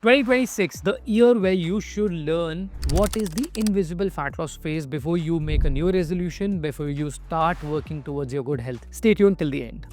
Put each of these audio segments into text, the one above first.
2026, the year where you should learn what is the invisible fat loss phase before you make a new resolution, before you start working towards your good health. Stay tuned till the end.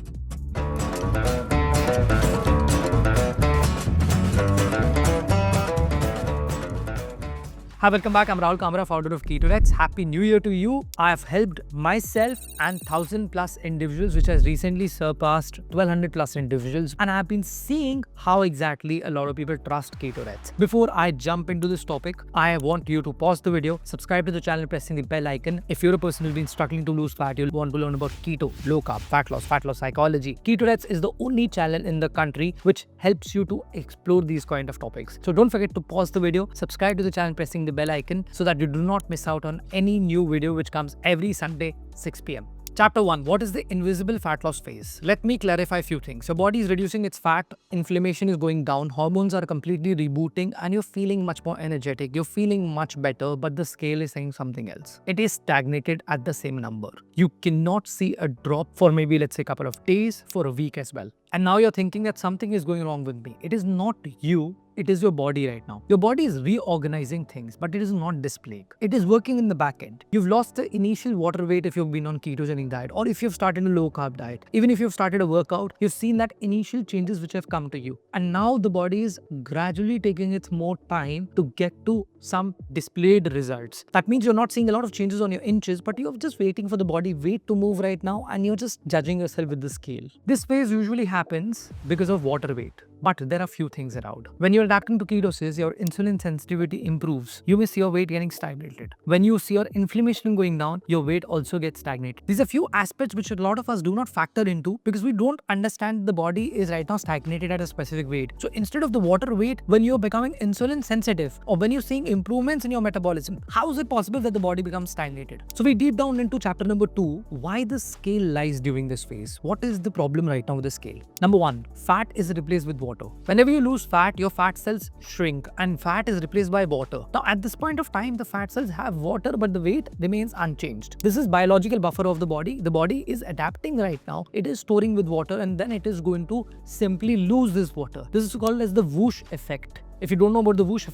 Hi, welcome back. I'm Rahul Kamra, founder of Keto. Happy New Year to you. I have helped myself and 1,000 plus individuals, which has recently surpassed 1,200 plus individuals. And I've been seeing how exactly a lot of people trust Keto. Before I jump into this topic, I want you to pause the video, subscribe to the channel, pressing the bell icon. If you're a person who's been struggling to lose fat, you'll want to learn about keto, low carb, fat loss psychology. Keto is the only channel in the country which helps you to explore these kind of topics. So don't forget to pause the video, subscribe to the channel, pressing the bell icon so that you do not miss out on any new video which comes every Sunday 6 p.m. Chapter 1. What is the invisible fat loss phase? Let me clarify a few things. Your body is reducing its fat, inflammation is going down, hormones are completely rebooting, and you're feeling much more energetic. You're feeling much better, but the scale is saying something else. It is stagnated at the same number. You cannot see a drop for maybe, let's say, a couple of days, for a week as well. And now you're thinking that something is going wrong with me. It is not you. It is your body right now. Your body is reorganizing things, but it is not displaying. It is working in the back end. You've lost the initial water weight if you've been on ketogenic diet, or if you've started a low carb diet. Even if you've started a workout, you've seen that initial changes which have come to you. And now the body is gradually taking its more time to get to some displayed results. That means you're not seeing a lot of changes on your inches, but you're just waiting for the body weight to move right now, and you're just judging yourself with the scale. This phase usually happens because of water weight. But there are few things around. When you're adapting to ketosis, your insulin sensitivity improves. You may see your weight getting stagnated. When you see your inflammation going down, your weight also gets stagnated. These are few aspects which a lot of us do not factor into because we don't understand the body is right now stagnated at a specific weight. So instead of the water weight, when you're becoming insulin sensitive or when you're seeing improvements in your metabolism, how is it possible that the body becomes stagnated? So we deep down into chapter number 2, why the scale lies during this phase. What is the problem right now with the scale? Number 1, fat is replaced with water. Whenever you lose fat, your fat cells shrink and fat is replaced by water. Now at this point of time, the fat cells have water but the weight remains unchanged. This is biological buffer of the body. The body is adapting right now. It is storing with water and then it is going to simply lose this water. This is called as the whoosh effect. If you don't know about the whoosh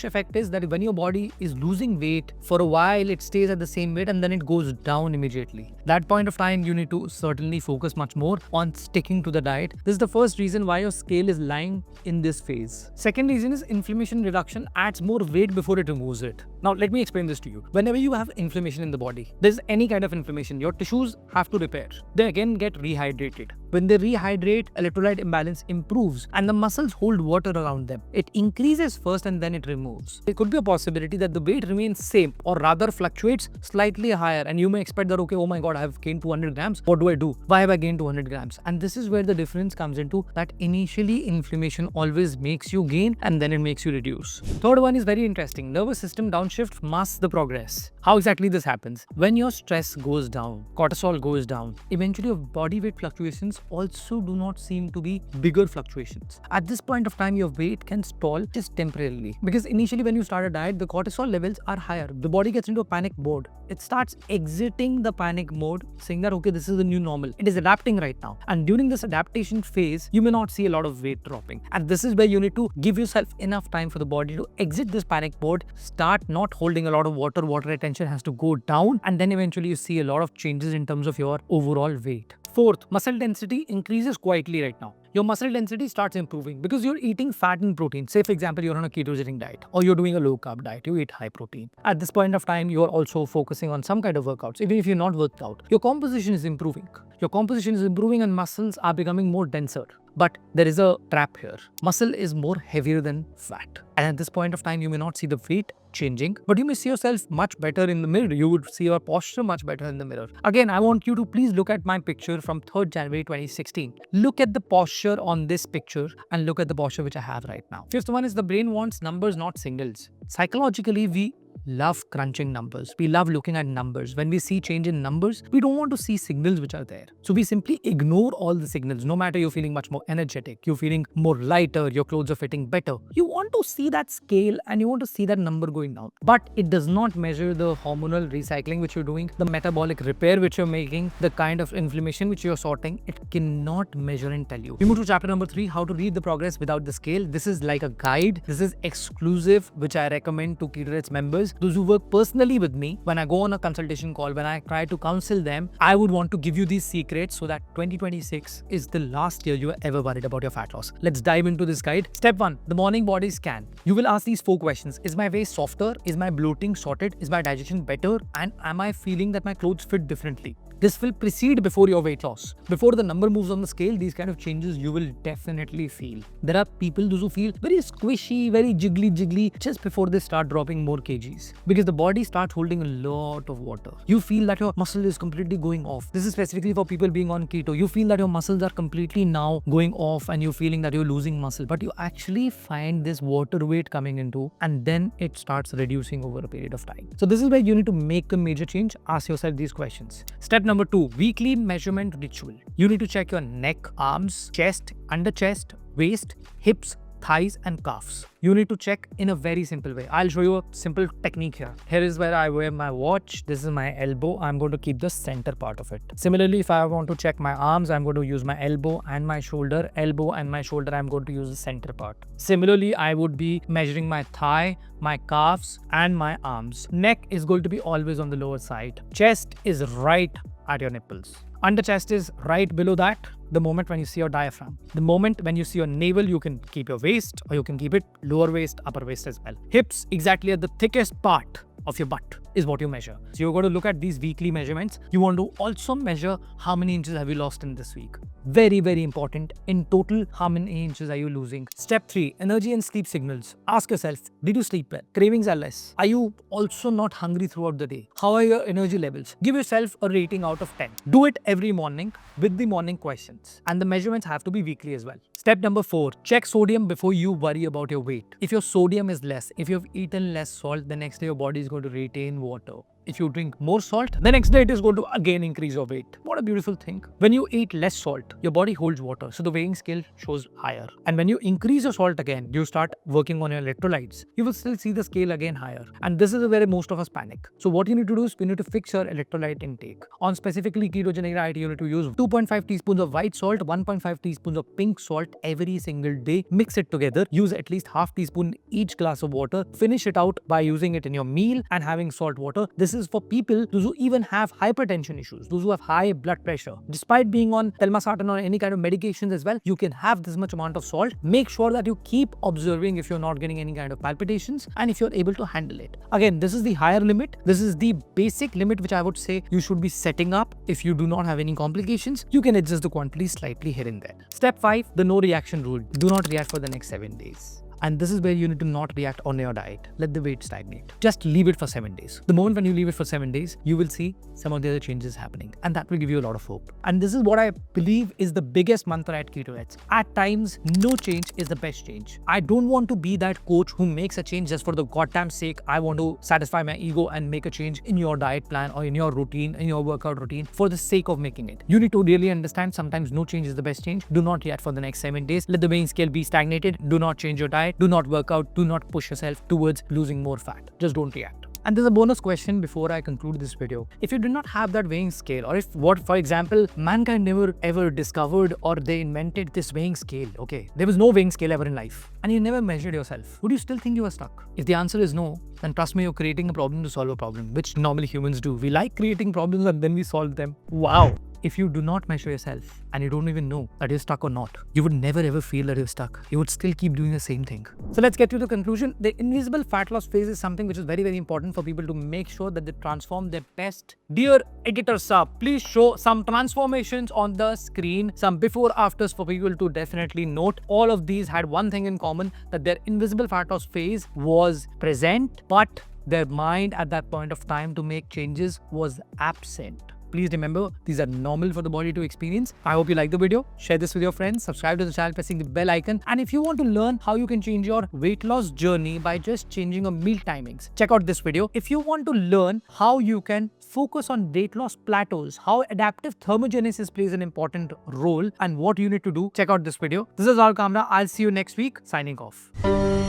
effect is that when your body is losing weight, for a while it stays at the same weight and then it goes down immediately. That point of time, you need to certainly focus much more on sticking to the diet. This is the first reason why your scale is lying in this phase. Second reason is inflammation reduction adds more weight before it removes it. Now let me explain this to you. Whenever you have inflammation in the body, there's any kind of inflammation, your tissues have to repair. They again get rehydrated. When they rehydrate, electrolyte imbalance improves and the muscles hold water around them. It increases first and then it removes. There could be a possibility that the weight remains same or rather fluctuates slightly higher, and you may expect that, okay, oh my god, I have gained 200 grams. What do I do? Why have I gained 200 grams? And this is where the difference comes into that initially inflammation always makes you gain and then it makes you reduce. Third one is very interesting. Nervous system downshift masks the progress. How exactly this happens? When your stress goes down, cortisol goes down, eventually your body weight fluctuations also do not seem to be bigger fluctuations. At this point of time, your weight can stall just temporarily because initially when you start a diet, the cortisol levels are higher. The body gets into a panic mode. It starts exiting the panic mode, saying that, okay, this is the new normal. It is adapting right now. And during this adaptation phase, you may not see a lot of weight dropping. And this is where you need to give yourself enough time for the body to exit this panic mode, start not holding a lot of water. Water retention has to go down, and then eventually you see a lot of changes in terms of your overall weight. Fourth, muscle density increases quietly right now. Your muscle density starts improving because you're eating fat and protein. Say, for example, you're on a ketogenic diet or you're doing a low carb diet, you eat high protein. At this point of time, you're also focusing on some kind of workouts. Even if you're not worked out, your composition is improving. Your composition is improving and muscles are becoming more denser. But there is a trap here. Muscle is more heavier than fat. And at this point of time, you may not see the weight changing, but you may see yourself much better in the mirror. You would see your posture much better in the mirror. Again, I want you to please look at my picture from 3rd January 2016. Look at the posture on this picture and look at the posture which I have right now. Fifth one is the brain wants numbers, not singles. Psychologically, we love crunching numbers. We love looking at numbers. When we see change in numbers, we don't want to see signals which are there. So we simply ignore all the signals. No matter you're feeling much more energetic, you're feeling more lighter, your clothes are fitting better. You want to see that scale and you want to see that number going down. But it does not measure the hormonal recycling which you're doing, the metabolic repair which you're making, the kind of inflammation which you're sorting. It cannot measure and tell you. We move to chapter number 3, how to read the progress without the scale. This is like a guide. This is exclusive, which I recommend to Keto members. Those who work personally with me, when I go on a consultation call, when I try to counsel them, I would want to give you these secrets so that 2026 is the last year you are ever worried about your fat loss. Let's dive into this guide. Step 1, the morning body scan. You will ask these 4 questions. Is my waist softer? Is my bloating sorted? Is my digestion better? And am I feeling that my clothes fit differently? This will precede before your weight loss. Before the number moves on the scale, these kind of changes you will definitely feel. There are people those who feel very squishy, very jiggly just before they start dropping more kgs. Because the body starts holding a lot of water. You feel that your muscle is completely going off. This is specifically for people being on keto. You feel that your muscles are completely now going off and you're feeling that you're losing muscle. But you actually find this water weight coming into and then it starts reducing over a period of time. So this is where you need to make a major change. Ask yourself these questions. Step number 2, weekly measurement ritual. You need to check your neck, arms, chest, under chest, waist, hips, thighs and calves. You need to check in a very simple way. I'll show you a simple technique here. Here is where I wear my watch. This is my elbow. I'm going to keep the center part of it. Similarly, if I want to check my arms, I'm going to use my elbow and my shoulder. Elbow and my shoulder, I'm going to use the center part. Similarly, I would be measuring my thigh, my calves and my arms. Neck is going to be always on the lower side. Chest is right at your nipples. Under chest is right below that, the moment when you see your diaphragm. The moment when you see your navel, you can keep your waist or you can keep it lower waist, upper waist as well. Hips exactly at the thickest part of your butt is what you measure. So you're going to look at these weekly measurements. You want to also measure how many inches have you lost in this week. Very, very important. In total, how many inches are you losing? Step 3, energy and sleep signals. Ask yourself, did you sleep well? Cravings are less. Are you also not hungry throughout the day? How are your energy levels? Give yourself a rating out of 10. Do it every morning with the morning questions. And the measurements have to be weekly as well. Step number 4, check sodium before you worry about your weight. If your sodium is less, if you've eaten less salt, the next day your body is going to retain water. If you drink more salt, the next day it is going to again increase your weight. What a beautiful thing. When you eat less salt, your body holds water, so the weighing scale shows higher. And when you increase your salt again, you start working on your electrolytes, you will still see the scale again higher. And this is where most of us panic. So what you need to do is you need to fix your electrolyte intake. On specifically ketogenic diet, you need to use 2.5 teaspoons of white salt, 1.5 teaspoons of pink salt every single day. Mix it together. Use at least half teaspoon each glass of water. Finish it out by using it in your meal and having salt water. This is for people those who even have hypertension issues, those who have high blood pressure. Despite being on telmisartan or any kind of medications as well, you can have this much amount of salt. Make sure that you keep observing if you're not getting any kind of palpitations and if you're able to handle it. Again, this is the higher limit. This is the basic limit which I would say you should be setting up. If you do not have any complications, you can adjust the quantity slightly here and there. Step 5, the no reaction rule. Do not react for the next 7 days. And this is where you need to not react on your diet. Let the weight stagnate. Just leave it for 7 days. The moment when you leave it for 7 days, you will see some of the other changes happening. And that will give you a lot of hope. And this is what I believe is the biggest mantra at Keto. At times, no change is the best change. I don't want to be that coach who makes a change just for the goddamn sake. I want to satisfy my ego and make a change in your diet plan or in your routine, in your workout routine for the sake of making it. You need to really understand sometimes no change is the best change. Do not react for the next 7 days. Let the weighing scale be stagnated. Do not change your diet. Do not work out. Do not push yourself towards losing more fat. Just don't react. And there's a bonus question before I conclude this video. If you did not have that weighing scale, or if for example, mankind never ever discovered or they invented this weighing scale, okay, there was no weighing scale ever in life, and you never measured yourself, would you still think you were stuck? If the answer is no, then trust me, you're creating a problem to solve a problem, which normally humans do. We like creating problems and then we solve them. Wow. If you do not measure yourself and you don't even know that you're stuck or not, you would never ever feel that you're stuck. You would still keep doing the same thing. So let's get to the conclusion. The invisible fat loss phase is something which is very, very important for people to make sure that they transform their best. Dear editor sir, please show some transformations on the screen, some before afters for people to definitely note. All of these had one thing in common, that their invisible fat loss phase was present, but their mind at that point of time to make changes was absent. please remember, these are normal for the body to experience. I hope you like the video. Share this with your friends. Subscribe to the channel pressing the bell icon. And if you want to learn how you can change your weight loss journey by just changing your meal timings, check out this video. If you want to learn how you can focus on weight loss plateaus, how adaptive thermogenesis plays an important role, and what you need to do, check out this video. This is Rahul Kamra. I'll see you next week. Signing off.